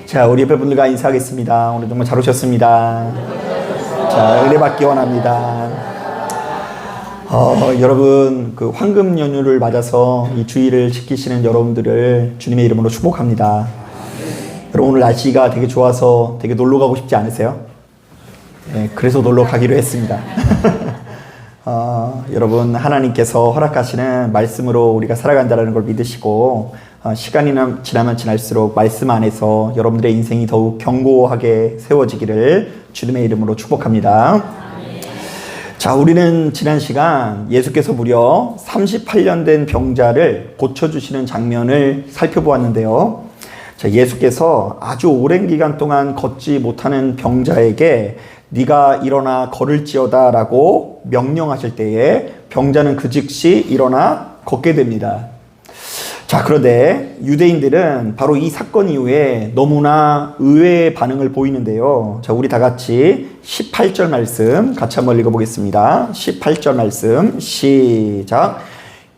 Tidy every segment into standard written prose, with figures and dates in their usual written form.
자, 우리 옆에 분들과 인사하겠습니다. 오늘 정말 잘 오셨습니다. 자, 은혜 받기 원합니다. 여러분, 그 황금 연휴를 맞아서 이 주일을 지키시는 여러분들을 주님의 이름으로 축복합니다. 여러분, 오늘 날씨가 되게 좋아서 되게 놀러 가고 싶지 않으세요? 네, 그래서 놀러 가기로 했습니다. 여러분, 하나님께서 허락하시는 말씀으로 우리가 살아간다는 걸 믿으시고 시간이 지나면 지날수록 말씀 안에서 여러분들의 인생이 더욱 견고하게 세워지기를 주님의 이름으로 축복합니다. 자, 우리는 지난 시간 예수께서 무려 38년 된 병자를 고쳐주시는 장면을 살펴보았는데요. 자, 예수께서 아주 오랜 기간 동안 걷지 못하는 병자에게 네가 일어나 걸을지어다 라고 명령하실 때에 병자는 그 즉시 일어나 걷게 됩니다. 자, 그런데 유대인들은 바로 이 사건 이후에 너무나 의외의 반응을 보이는데요. 자, 우리 다 같이 18절 말씀 같이 한번 읽어보겠습니다. 18절 말씀 시작.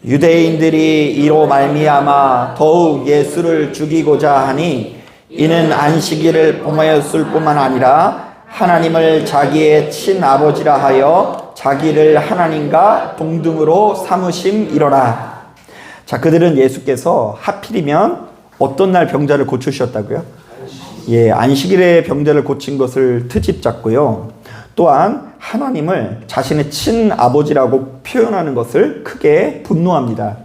유대인들이 이로 말미암아 더욱 예수를 죽이고자 하니 이는 안식일을 범하였을 뿐만 아니라 하나님을 자기의 친아버지라 하여 자기를 하나님과 동등으로 삼으심이로라. 자, 그들은 예수께서 하필이면 어떤 날 병자를 고치셨다고요? 예, 안식일에 병자를 고친 것을 트집 잡고요. 또한 하나님을 자신의 친아버지라고 표현하는 것을 크게 분노합니다.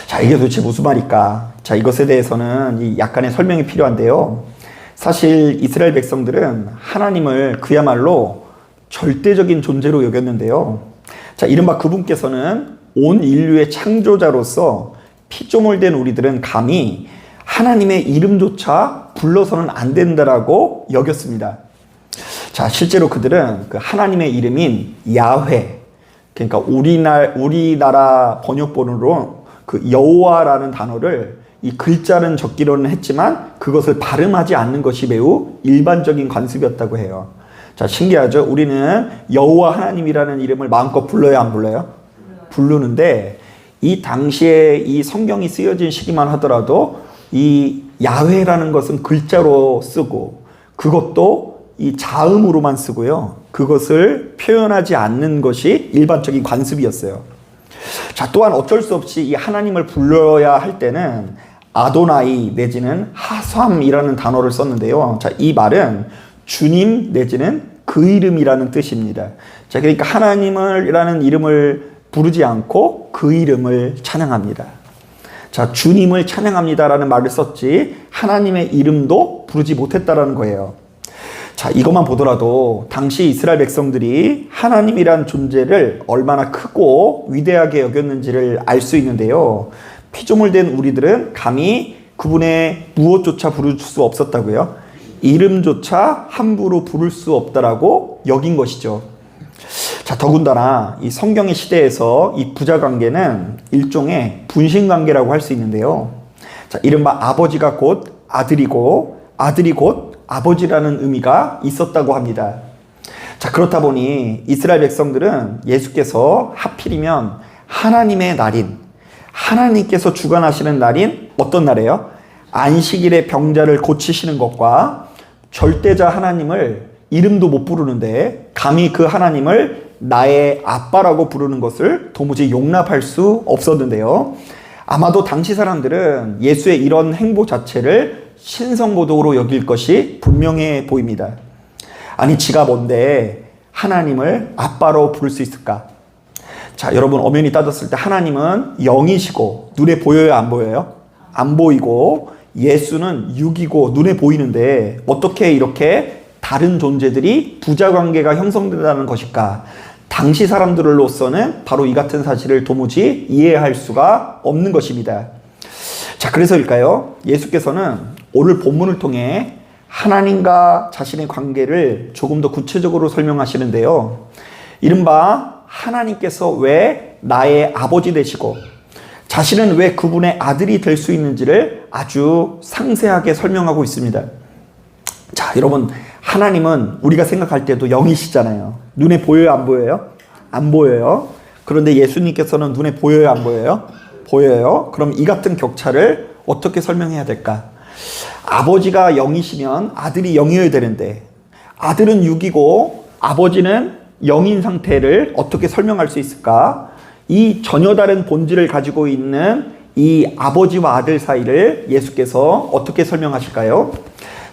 자, 이게 도대체 무슨 말일까? 자, 이것에 대해서는 약간의 설명이 필요한데요. 사실 이스라엘 백성들은 하나님을 그야말로 절대적인 존재로 여겼는데요. 자, 이른바 그분께서는 온 인류의 창조자로서 피조물 된 우리들은 감히 하나님의 이름조차 불러서는 안 된다라고 여겼습니다. 자, 실제로 그들은 그 하나님의 이름인 야훼, 그러니까 우리나라 번역본으로 그 여호와라는 단어를 이 글자는 적기로는 했지만 그것을 발음하지 않는 것이 매우 일반적인 관습이었다고 해요. 자, 신기하죠? 우리는 여호와 하나님이라는 이름을 마음껏 불러요, 안 불러요? 부르는데 이 당시에 이 성경이 쓰여진 시기만 하더라도 이 야훼라는 것은 글자로 쓰고 그것도 이 자음으로만 쓰고요. 그것을 표현하지 않는 것이 일반적인 관습이었어요. 자, 또한 어쩔 수 없이 이 하나님을 불러야 할 때는 아도나이 내지는 하삼이라는 단어를 썼는데요. 자, 이 말은 주님 내지는 그 이름이라는 뜻입니다. 자, 그러니까 하나님이라는 이름을 부르지 않고 그 이름을 찬양합니다. 자, 주님을 찬양합니다라는 말을 썼지 하나님의 이름도 부르지 못했다라는 거예요. 자, 이것만 보더라도 당시 이스라엘 백성들이 하나님이란 존재를 얼마나 크고 위대하게 여겼는지를 알 수 있는데요. 피조물 된 우리들은 감히 그분의 무엇조차 부를 수 없었다고요. 이름조차 함부로 부를 수 없다라고 여긴 것이죠. 자, 더군다나 이 성경의 시대에서 이 부자관계는 일종의 분신관계라고 할 수 있는데요. 자, 이른바 아버지가 곧 아들이고 아들이 곧 아버지라는 의미가 있었다고 합니다. 자, 그렇다 보니 이스라엘 백성들은 예수께서 하필이면 하나님의 날인, 하나님께서 주관하시는 날인 어떤 날이에요? 안식일에 병자를 고치시는 것과 절대자 하나님을 이름도 못 부르는데 감히 그 하나님을 나의 아빠라고 부르는 것을 도무지 용납할 수 없었는데요. 아마도 당시 사람들은 예수의 이런 행보 자체를 신성모독으로 여길 것이 분명해 보입니다. 아니, 지가 뭔데 하나님을 아빠로 부를 수 있을까? 자, 여러분, 엄연히 따졌을 때 하나님은 영이시고 눈에 보여요, 안 보여요? 안 보이고 예수는 육이고 눈에 보이는데 어떻게 이렇게 다른 존재들이 부자관계가 형성된다는 것일까? 당시 사람들로서는 바로 이 같은 사실을 도무지 이해할 수가 없는 것입니다. 자, 그래서일까요? 예수께서는 오늘 본문을 통해 하나님과 자신의 관계를 조금 더 구체적으로 설명하시는데요. 이른바 하나님께서 왜 나의 아버지 되시고 자신은 왜 그분의 아들이 될 수 있는지를 아주 상세하게 설명하고 있습니다. 자, 여러분, 하나님은 우리가 생각할 때도 영이시잖아요. 눈에 보여요, 안 보여요? 안 보여요. 그런데 예수님께서는 눈에 보여요, 안 보여요? 보여요. 그럼 이 같은 격차를 어떻게 설명해야 될까? 아버지가 영이시면 아들이 영이어야 되는데 아들은 육이고 아버지는 영인 상태를 어떻게 설명할 수 있을까? 이 전혀 다른 본질을 가지고 있는 이 아버지와 아들 사이를 예수께서 어떻게 설명하실까요?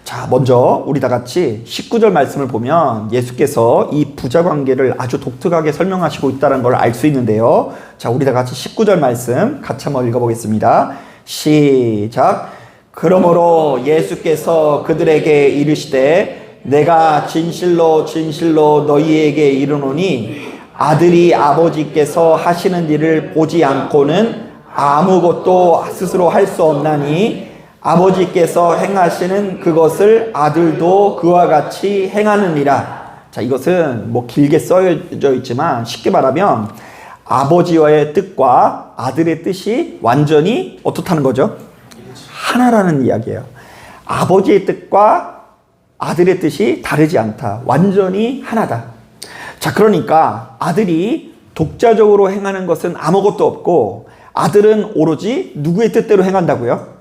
자, 먼저 우리 다 같이 19절 말씀을 보면 예수께서 이 부자 관계를 아주 독특하게 설명하시고 있다는 걸 알 수 있는데요. 자, 우리 다 같이 19절 말씀 같이 한번 읽어보겠습니다. 시작. 그러므로 예수께서 그들에게 이르시되 내가 진실로 진실로 너희에게 이르노니 아들이 아버지께서 하시는 일을 보지 않고는 아무것도 스스로 할 수 없나니 아버지께서 행하시는 그것을 아들도 그와 같이 행하느니라. 자, 이것은 뭐 길게 써져 있지만 쉽게 말하면 아버지와의 뜻과 아들의 뜻이 완전히 어떻다는 거죠? 하나라는 이야기예요. 아버지의 뜻과 아들의 뜻이 다르지 않다. 완전히 하나다. 자, 그러니까 아들이 독자적으로 행하는 것은 아무것도 없고 아들은 오로지 누구의 뜻대로 행한다고요?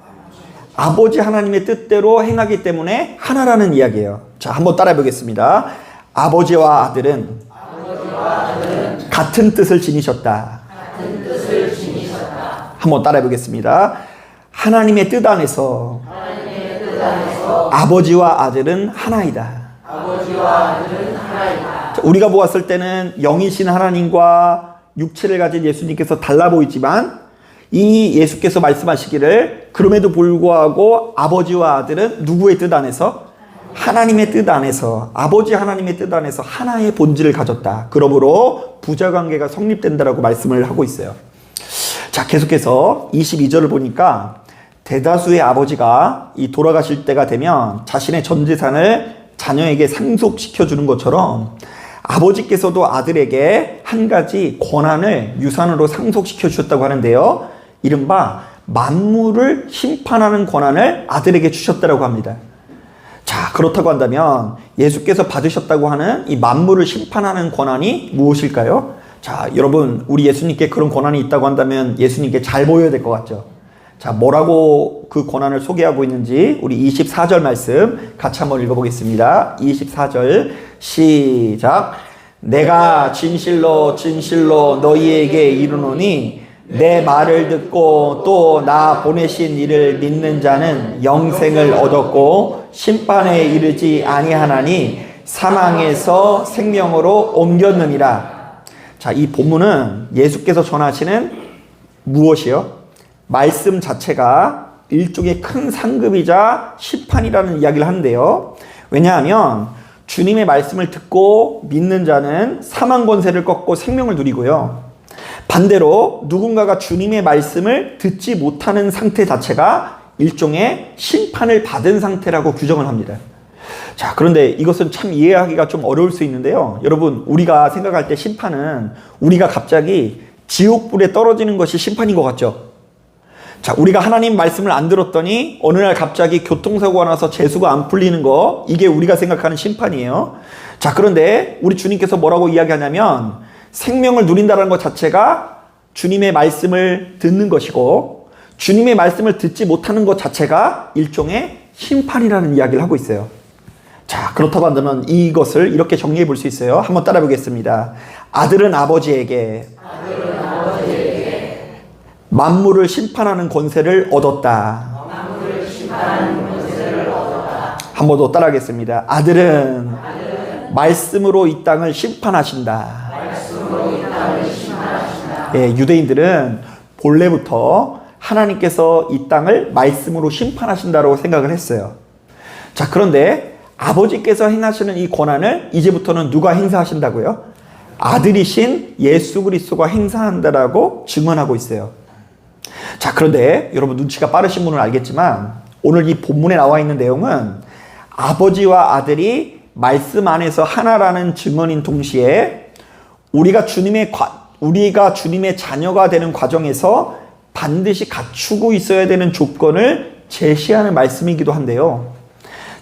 아버지 하나님의 뜻대로 행하기 때문에 하나라는 이야기예요. 자, 한번 따라해 보겠습니다. 아버지와 아들은 같은 뜻을 지니셨다. 한번 따라해 보겠습니다. 하나님의 뜻 안에서 아버지와 아들은 하나이다. 자, 우리가 보았을 때는 영이신 하나님과 육체를 가진 예수님께서 달라 보이지만 이 예수께서 말씀하시기를 그럼에도 불구하고 아버지와 아들은 누구의 뜻 안에서? 하나님의 뜻 안에서, 아버지 하나님의 뜻 안에서 하나의 본질을 가졌다. 그러므로 부자관계가 성립된다라고 말씀을 하고 있어요. 자, 계속해서 22절을 보니까 대다수의 아버지가 이 돌아가실 때가 되면 자신의 전 재산을 자녀에게 상속시켜 주는 것처럼 아버지께서도 아들에게 한 가지 권한을 유산으로 상속시켜 주셨다고 하는데요. 이른바 만물을 심판하는 권한을 아들에게 주셨다고 합니다. 자, 그렇다고 한다면 예수께서 받으셨다고 하는 이 만물을 심판하는 권한이 무엇일까요? 자, 여러분, 우리 예수님께 그런 권한이 있다고 한다면 예수님께 잘 보여야 될 것 같죠? 자, 뭐라고 그 권한을 소개하고 있는지 우리 24절 말씀 같이 한번 읽어보겠습니다. 24절 시작. 내가 진실로 진실로 너희에게 이르노니 내 말을 듣고 또 나 보내신 이를 믿는 자는 영생을 얻었고 심판에 이르지 아니하나니 사망에서 생명으로 옮겼느니라. 자, 이 본문은 예수께서 전하시는 무엇이요? 말씀 자체가 일종의 큰 상급이자 심판이라는 이야기를 하는데요. 왜냐하면 주님의 말씀을 듣고 믿는 자는 사망 권세를 꺾고 생명을 누리고요. 반대로 누군가가 주님의 말씀을 듣지 못하는 상태 자체가 일종의 심판을 받은 상태라고 규정을 합니다. 자, 그런데 이것은 참 이해하기가 좀 어려울 수 있는데요. 여러분, 우리가 생각할 때 심판은 우리가 갑자기 지옥불에 떨어지는 것이 심판인 것 같죠? 자, 우리가 하나님 말씀을 안 들었더니 어느 날 갑자기 교통사고가 나서 재수가 안 풀리는 거, 이게 우리가 생각하는 심판이에요. 자, 그런데 우리 주님께서 뭐라고 이야기하냐면 생명을 누린다는 것 자체가 주님의 말씀을 듣는 것이고 주님의 말씀을 듣지 못하는 것 자체가 일종의 심판이라는 이야기를 하고 있어요. 자, 그렇다고 한다면 이것을 이렇게 정리해 볼 수 있어요. 한번 따라 보겠습니다. 아들은 아버지에게 만물을 심판하는 권세를 얻었다. 한 번 더 따라하겠습니다. 아들은 말씀으로 이 땅을 심판하신다. 예, 유대인들은 본래부터 하나님께서 이 땅을 말씀으로 심판하신다고 생각을 했어요. 자, 그런데 아버지께서 행하시는 이 권한을 이제부터는 누가 행사하신다고요? 아들이신 예수 그리스도가 행사한다라고 증언하고 있어요. 자, 그런데 여러분 눈치가 빠르신 분은 알겠지만 오늘 이 본문에 나와 있는 내용은 아버지와 아들이 말씀 안에서 하나라는 증언인 동시에 우리가 주님의 자녀가 되는 과정에서 반드시 갖추고 있어야 되는 조건을 제시하는 말씀이기도 한데요.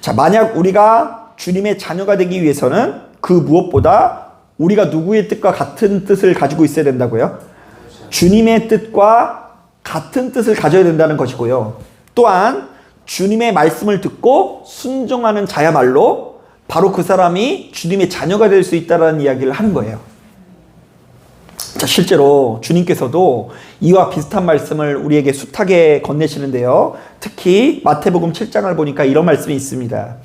자, 만약 우리가 주님의 자녀가 되기 위해서는 그 무엇보다 우리가 누구의 뜻과 같은 뜻을 가지고 있어야 된다고요? 주님의 뜻과 같은 뜻을 가져야 된다는 것이고요. 또한 주님의 말씀을 듣고 순종하는 자야말로 바로 그 사람이 주님의 자녀가 될 수 있다는 이야기를 하는 거예요. 자, 실제로 주님께서도 이와 비슷한 말씀을 우리에게 숱하게 건네시는데요. 특히 마태복음 7장을 보니까 이런 말씀이 있습니다.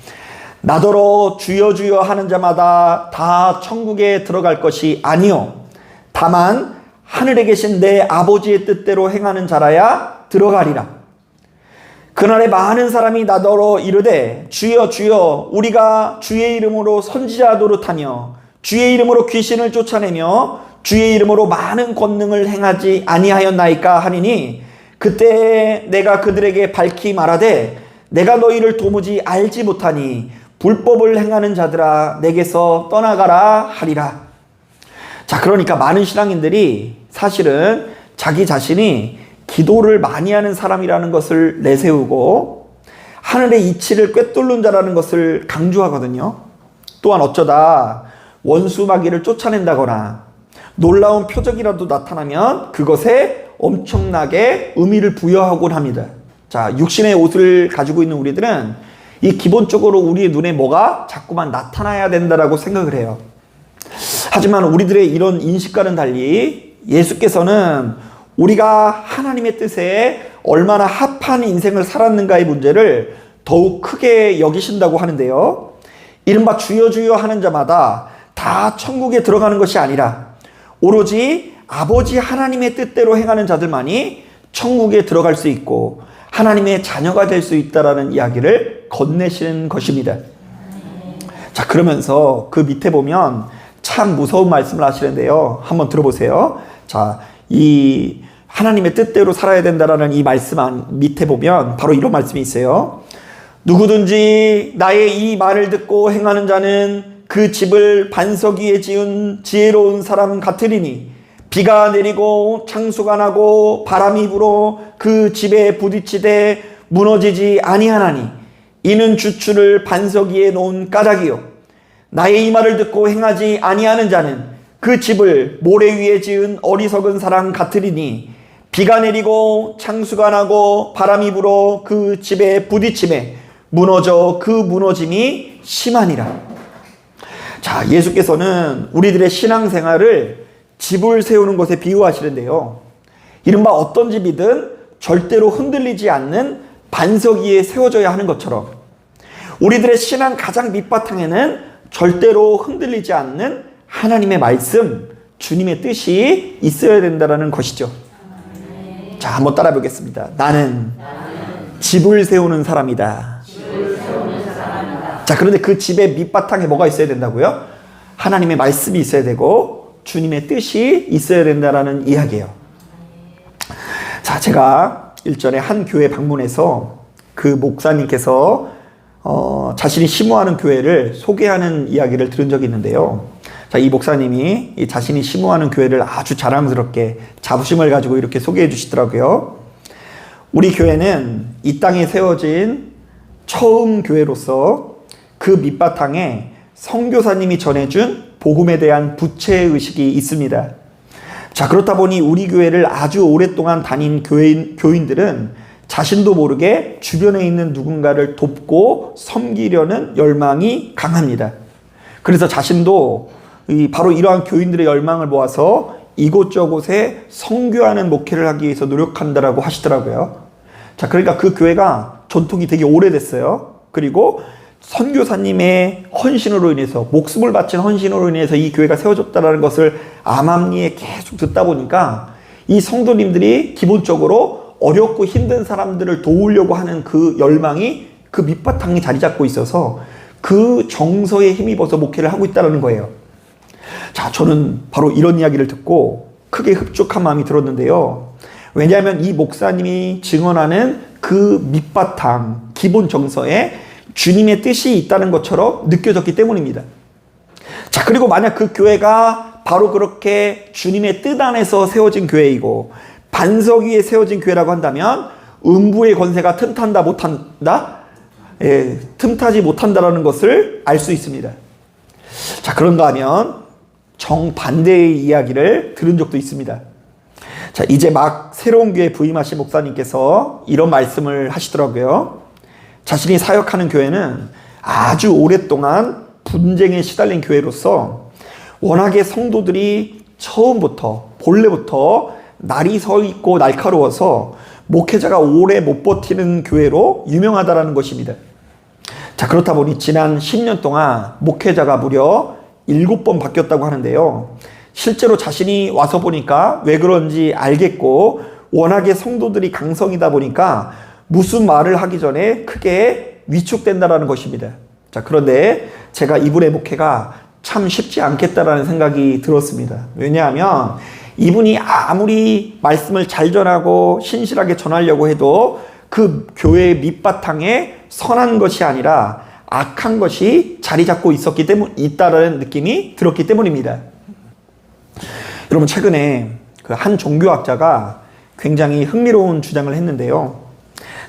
나더러 주여 주여 하는 자마다 다 천국에 들어갈 것이 아니요 다만 하늘에 계신 내 아버지의 뜻대로 행하는 자라야 들어가리라. 그날에 많은 사람이 나더러 이르되 주여 주여 우리가 주의 이름으로 선지자 노릇하며 주의 이름으로 귀신을 쫓아내며 주의 이름으로 많은 권능을 행하지 아니하였나이까 하니니 그때 내가 그들에게 밝히 말하되 내가 너희를 도무지 알지 못하니 불법을 행하는 자들아 내게서 떠나가라 하리라. 자, 그러니까 많은 신앙인들이 사실은 자기 자신이 기도를 많이 하는 사람이라는 것을 내세우고 하늘의 이치를 꿰뚫는 자라는 것을 강조하거든요. 또한 어쩌다 원수마귀를 쫓아낸다거나 놀라운 표적이라도 나타나면 그것에 엄청나게 의미를 부여하곤 합니다. 자, 육신의 옷을 가지고 있는 우리들은 이 기본적으로 우리의 눈에 뭐가 자꾸만 나타나야 된다라고 생각을 해요. 하지만 우리들의 이런 인식과는 달리 예수께서는 우리가 하나님의 뜻에 얼마나 합한 인생을 살았는가의 문제를 더욱 크게 여기신다고 하는데요. 이른바 주여 주여 하는 자마다 다 천국에 들어가는 것이 아니라 오로지 아버지 하나님의 뜻대로 행하는 자들만이 천국에 들어갈 수 있고 하나님의 자녀가 될 수 있다라는 이야기를 건네시는 것입니다. 자, 그러면서 그 밑에 보면 참 무서운 말씀을 하시는데요. 한번 들어보세요. 자, 이 하나님의 뜻대로 살아야 된다라는 이 말씀 밑에 보면 바로 이런 말씀이 있어요. 누구든지 나의 이 말을 듣고 행하는 자는 그 집을 반석 위에 지은 지혜로운 사람 같으리니 비가 내리고 창수가 나고 바람이 불어 그 집에 부딪히되 무너지지 아니하나니 이는 주추를 반석 위에 놓은 까닭이요 나의 이 말을 듣고 행하지 아니하는 자는 그 집을 모래 위에 지은 어리석은 사람 같으리니 비가 내리고 창수가 나고 바람이 불어 그 집에 부딪히매 무너져 그 무너짐이 심하니라. 자, 예수께서는 우리들의 신앙생활을 집을 세우는 것에 비유하시는데요. 이른바 어떤 집이든 절대로 흔들리지 않는 반석 위에 세워져야 하는 것처럼 우리들의 신앙 가장 밑바탕에는 절대로 흔들리지 않는 하나님의 말씀, 주님의 뜻이 있어야 된다는 것이죠. 자, 한번 따라 보겠습니다. 나는 집을 세우는 사람이다. 자, 그런데 그 집의 밑바탕에 뭐가 있어야 된다고요? 하나님의 말씀이 있어야 되고 주님의 뜻이 있어야 된다라는 이야기예요. 자, 제가 일전에 한 교회 방문해서 그 목사님께서 자신이 심호하는 교회를 소개하는 이야기를 들은 적이 있는데요. 자, 이 목사님이 이 자신이 심호하는 교회를 아주 자랑스럽게 자부심을 가지고 이렇게 소개해 주시더라고요. 우리 교회는 이 땅에 세워진 처음 교회로서 그 밑바탕에 선교사님이 전해준 복음에 대한 부채의식이 있습니다. 자, 그렇다 보니 우리 교회를 아주 오랫동안 다닌 교인들은 자신도 모르게 주변에 있는 누군가를 돕고 섬기려는 열망이 강합니다. 그래서 자신도 바로 이러한 교인들의 열망을 모아서 이곳저곳에 선교하는 목회를 하기 위해서 노력한다라고 하시더라고요. 자, 그러니까 그 교회가 전통이 되게 오래됐어요. 그리고 선교사님의 헌신으로 인해서 목숨을 바친 헌신으로 인해서 이 교회가 세워졌다는 것을 암암리에 계속 듣다 보니까 이 성도님들이 기본적으로 어렵고 힘든 사람들을 도우려고 하는 그 열망이 그 밑바탕에 자리 잡고 있어서 그 정서에 힘입어서 목회를 하고 있다는 거예요. 자, 저는 바로 이런 이야기를 듣고 크게 흡족한 마음이 들었는데요. 왜냐하면 이 목사님이 증언하는 그 밑바탕 기본 정서에 주님의 뜻이 있다는 것처럼 느껴졌기 때문입니다. 자, 그리고 만약 그 교회가 바로 그렇게 주님의 뜻 안에서 세워진 교회이고 반석 위에 세워진 교회라고 한다면 음부의 권세가 틈탄다 못한다? 틈타지 못한다라는 것을 알 수 있습니다. 자, 그런가 하면 정반대의 이야기를 들은 적도 있습니다. 자, 이제 막 새로운 교회 부임하신 목사님께서 이런 말씀을 하시더라고요. 자신이 사역하는 교회는 아주 오랫동안 분쟁에 시달린 교회로서 워낙에 성도들이 처음부터 본래부터 날이 서 있고 날카로워서 목회자가 오래 못 버티는 교회로 유명하다라는 것입니다. 자, 그렇다 보니 지난 10년 동안 목회자가 무려 7번 바뀌었다고 하는데요. 실제로 자신이 와서 보니까 왜 그런지 알겠고 워낙에 성도들이 강성이다 보니까 무슨 말을 하기 전에 크게 위축된다라는 것입니다. 자, 그런데 제가 이분의 목회가 참 쉽지 않겠다라는 생각이 들었습니다. 왜냐하면 이분이 아무리 말씀을 잘 전하고 신실하게 전하려고 해도 그 교회의 밑바탕에 선한 것이 아니라 악한 것이 자리 잡고 있다라는 느낌이 들었기 때문입니다. 여러분, 최근에 그 한 종교학자가 굉장히 흥미로운 주장을 했는데요.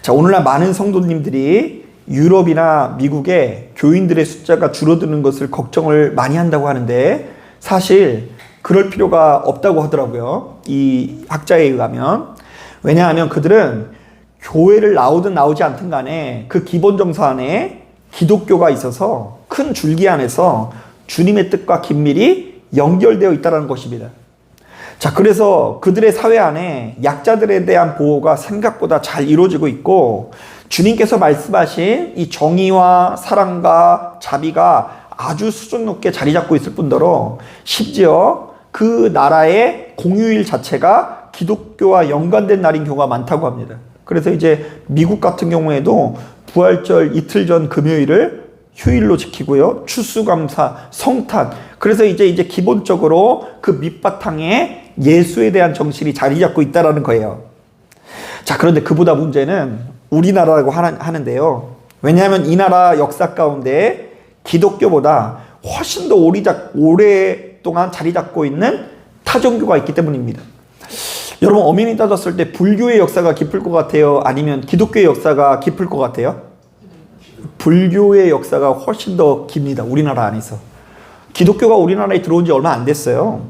자, 오늘날 많은 성도님들이 유럽이나 미국의 교인들의 숫자가 줄어드는 것을 걱정을 많이 한다고 하는데 사실 그럴 필요가 없다고 하더라고요. 이 학자에 의하면. 왜냐하면 그들은 교회를 나오든 나오지 않든 간에 그 기본 정서 안에 기독교가 있어서 큰 줄기 안에서 주님의 뜻과 긴밀히 연결되어 있다는 것입니다. 자, 그래서 그들의 사회 안에 약자들에 대한 보호가 생각보다 잘 이루어지고 있고 주님께서 말씀하신 이 정의와 사랑과 자비가 아주 수준 높게 자리 잡고 있을 뿐더러 심지어 그 나라의 공휴일 자체가 기독교와 연관된 날인 경우가 많다고 합니다. 그래서 이제 미국 같은 경우에도 부활절 이틀 전 금요일을 휴일로 지키고요. 추수감사, 성탄. 그래서 이제 기본적으로 그 밑바탕에 예수에 대한 정신이 자리 잡고 있다라는 거예요. 자, 그런데 그보다 문제는 우리나라라고 하는데요. 왜냐하면 이 나라 역사 가운데 기독교보다 훨씬 더 오랫동안 자리 잡고 있는 타종교가 있기 때문입니다. 여러분, 엄연히 따졌을 때 불교의 역사가 깊을 것 같아요? 아니면 기독교의 역사가 깊을 것 같아요? 불교의 역사가 훨씬 더 깁니다. 우리나라 안에서. 기독교가 우리나라에 들어온 지 얼마 안 됐어요.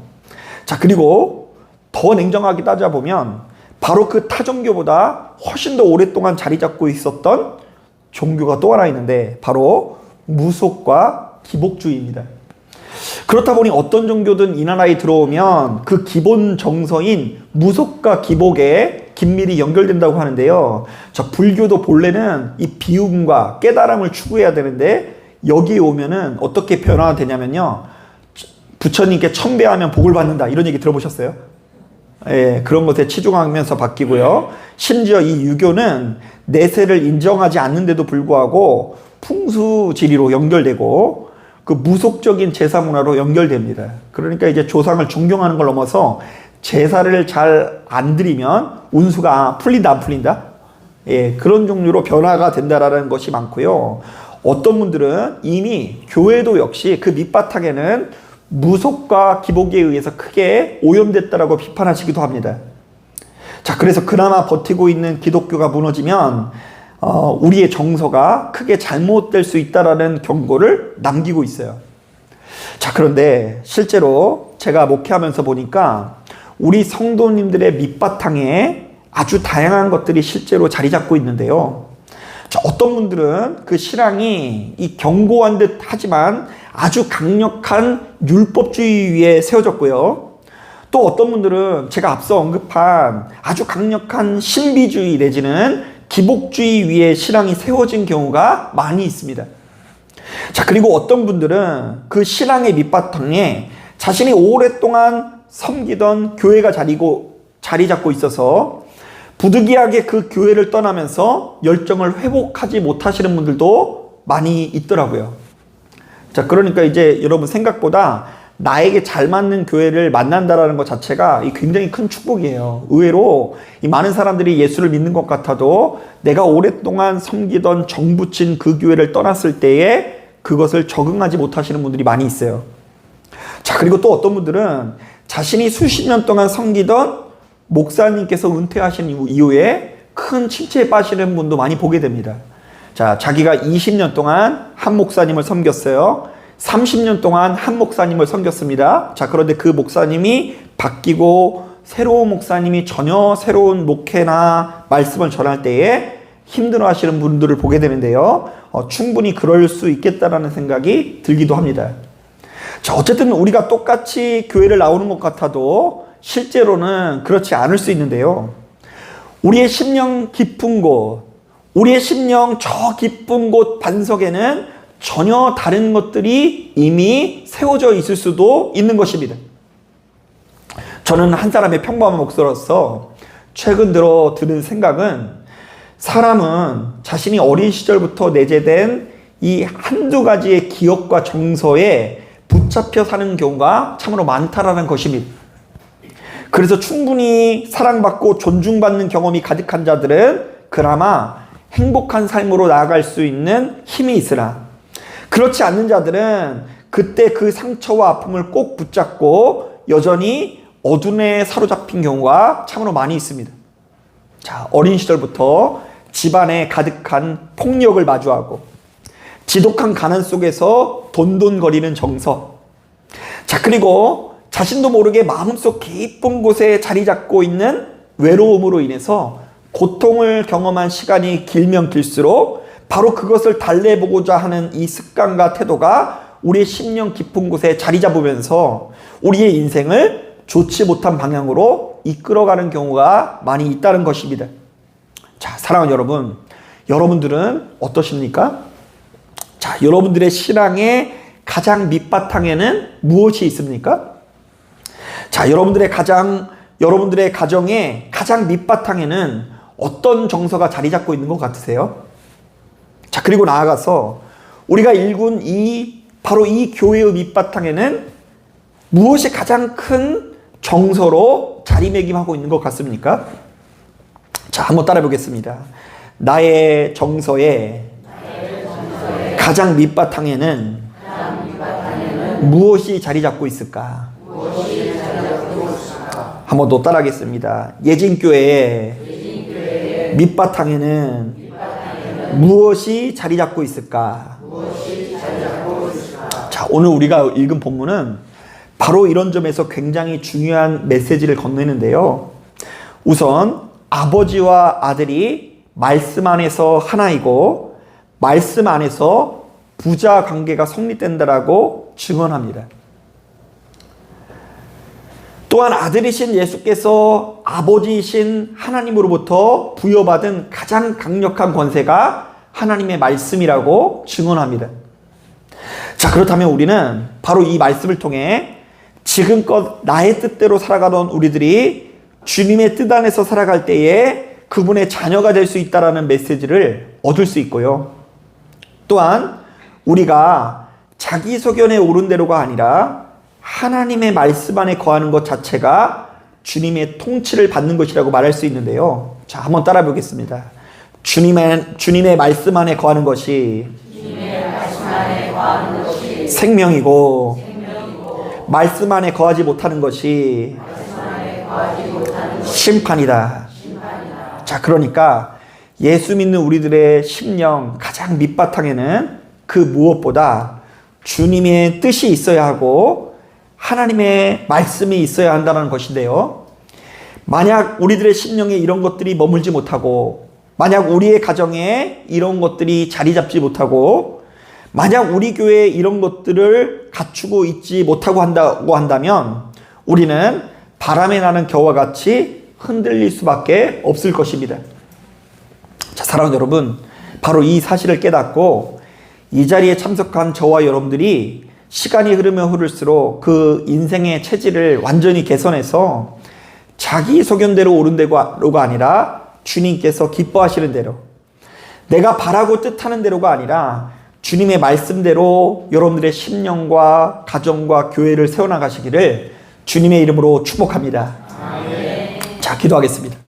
자, 그리고 더 냉정하게 따져보면 바로 그 타종교보다 훨씬 더 오랫동안 자리 잡고 있었던 종교가 또 하나 있는데 바로 무속과 기복주의입니다. 그렇다 보니 어떤 종교든 이 나라에 들어오면 그 기본 정서인 무속과 기복에 긴밀히 연결된다고 하는데요. 자, 불교도 본래는 이 비움과 깨달음을 추구해야 되는데 여기에 오면은 어떻게 변화가 되냐면요. 부처님께 첨배하면 복을 받는다. 이런 얘기 들어보셨어요? 예, 그런 것에 치중하면서 바뀌고요. 심지어 이 유교는 내세를 인정하지 않는데도 불구하고 풍수지리로 연결되고 그 무속적인 제사 문화로 연결됩니다. 그러니까 이제 조상을 존경하는 걸 넘어서 제사를 잘 안 드리면 운수가 풀린다 안 풀린다? 예, 그런 종류로 변화가 된다라는 것이 많고요. 어떤 분들은 이미 교회도 역시 그 밑바탕에는 무속과 기복에 의해서 크게 오염됐다라고 비판하시기도 합니다. 자, 그래서 그나마 버티고 있는 기독교가 무너지면 우리의 정서가 크게 잘못될 수 있다라는 경고를 남기고 있어요. 자, 그런데 실제로 제가 목회하면서 보니까 우리 성도님들의 밑바탕에 아주 다양한 것들이 실제로 자리 잡고 있는데요. 자, 어떤 분들은 그 신앙이 이 견고한 듯 하지만 아주 강력한 율법주의 위에 세워졌고요. 또 어떤 분들은 제가 앞서 언급한 아주 강력한 신비주의 내지는 기복주의 위에 신앙이 세워진 경우가 많이 있습니다. 자, 그리고 어떤 분들은 그 신앙의 밑바탕에 자신이 오랫동안 섬기던 교회가 자리 잡고 있어서 부득이하게 그 교회를 떠나면서 열정을 회복하지 못하시는 분들도 많이 있더라고요. 자, 그러니까 이제 여러분 생각보다 나에게 잘 맞는 교회를 만난다라는 것 자체가 굉장히 큰 축복이에요. 의외로 이 많은 사람들이 예수를 믿는 것 같아도 내가 오랫동안 섬기던 정붙인 그 교회를 떠났을 때에 그것을 적응하지 못하시는 분들이 많이 있어요. 자, 그리고 또 어떤 분들은 자신이 수십 년 동안 섬기던 목사님께서 은퇴하신 이후에 큰 침체에 빠지는 분도 많이 보게 됩니다. 자, 자기가 20년 동안 한 목사님을 섬겼어요. 30년 동안 한 목사님을 섬겼습니다. 자, 그런데 그 목사님이 바뀌고 새로운 목사님이 전혀 새로운 목회나 말씀을 전할 때에 힘들어 하시는 분들을 보게 되는데요. 충분히 그럴 수 있겠다라는 생각이 들기도 합니다. 자, 어쨌든 우리가 똑같이 교회를 나오는 것 같아도 실제로는 그렇지 않을 수 있는데요. 우리의 심령 깊은 곳, 우리의 심령 저 깊은 곳 반석에는 전혀 다른 것들이 이미 세워져 있을 수도 있는 것입니다. 저는 한 사람의 평범한 목사로서 최근 들어 드는 생각은, 사람은 자신이 어린 시절부터 내재된 이 한두 가지의 기억과 정서에 붙잡혀 사는 경우가 참으로 많다라는 것입니다. 그래서 충분히 사랑받고 존중받는 경험이 가득한 자들은 그나마 행복한 삶으로 나아갈 수 있는 힘이 있으나, 그렇지 않는 자들은 그때 그 상처와 아픔을 꼭 붙잡고 여전히 어둠에 사로잡힌 경우가 참으로 많이 있습니다. 자, 어린 시절부터 집안에 가득한 폭력을 마주하고 지독한 가난 속에서 돈돈거리는 정서, 자, 그리고 자신도 모르게 마음속 깊은 곳에 자리 잡고 있는 외로움으로 인해서 고통을 경험한 시간이 길면 길수록 바로 그것을 달래보고자 하는 이 습관과 태도가 우리의 심령 깊은 곳에 자리 잡으면서 우리의 인생을 좋지 못한 방향으로 이끌어가는 경우가 많이 있다는 것입니다. 자, 사랑하는 여러분, 여러분들은 어떠십니까? 자, 여러분들의 신앙의 가장 밑바탕에는 무엇이 있습니까? 자, 여러분들의 가정의 가장 밑바탕에는 어떤 정서가 자리 잡고 있는 것 같으세요? 자, 그리고 나아가서 우리가 일군 바로 이 교회의 밑바탕에는 무엇이 가장 큰 정서로 자리매김하고 있는 것 같습니까? 자, 한번 따라 보겠습니다. 나의 정서의 가장 밑바탕에는 무엇이 자리 잡고 있을까? 한번 더 따라하겠습니다. 예진교회의 밑바탕에는 무엇이 자리 잡고 있을까? 자, 오늘 우리가 읽은 본문은 바로 이런 점에서 굉장히 중요한 메시지를 건네는데요. 우선 아버지와 아들이 말씀 안에서 하나이고 말씀 안에서 부자 관계가 성립된다라고 증언합니다. 또한 아들이신 예수께서 아버지이신 하나님으로부터 부여받은 가장 강력한 권세가 하나님의 말씀이라고 증언합니다. 자, 그렇다면 우리는 바로 이 말씀을 통해 지금껏 나의 뜻대로 살아가던 우리들이 주님의 뜻 안에서 살아갈 때에 그분의 자녀가 될 수 있다는 메시지를 얻을 수 있고요. 또한 우리가 자기 소견에 오른 대로가 아니라 하나님의 말씀 안에 거하는 것 자체가 주님의 통치를 받는 것이라고 말할 수 있는데요. 자, 한번 따라 보겠습니다. 주님의 말씀 안에 거하는 것이 생명이고 말씀 안에 거하지 못하는 것이 심판이다. 자, 그러니까 예수 믿는 우리들의 심령 가장 밑바탕에는 그 무엇보다 주님의 뜻이 있어야 하고 하나님의 말씀이 있어야 한다는 것인데요. 만약 우리들의 심령에 이런 것들이 머물지 못하고, 만약 우리의 가정에 이런 것들이 자리 잡지 못하고, 만약 우리 교회에 이런 것들을 갖추고 있지 못하고 한다면 우리는 바람에 나는 겨와 같이 흔들릴 수밖에 없을 것입니다. 자, 사랑하는 여러분, 바로 이 사실을 깨닫고 이 자리에 참석한 저와 여러분들이 시간이 흐르면 흐를수록 그 인생의 체질을 완전히 개선해서 자기 소견대로 옳은 대로가 아니라 주님께서 기뻐하시는 대로, 내가 바라고 뜻하는 대로가 아니라 주님의 말씀대로 여러분들의 심령과 가정과 교회를 세워나가시기를 주님의 이름으로 축복합니다. 아멘. 자, 기도하겠습니다.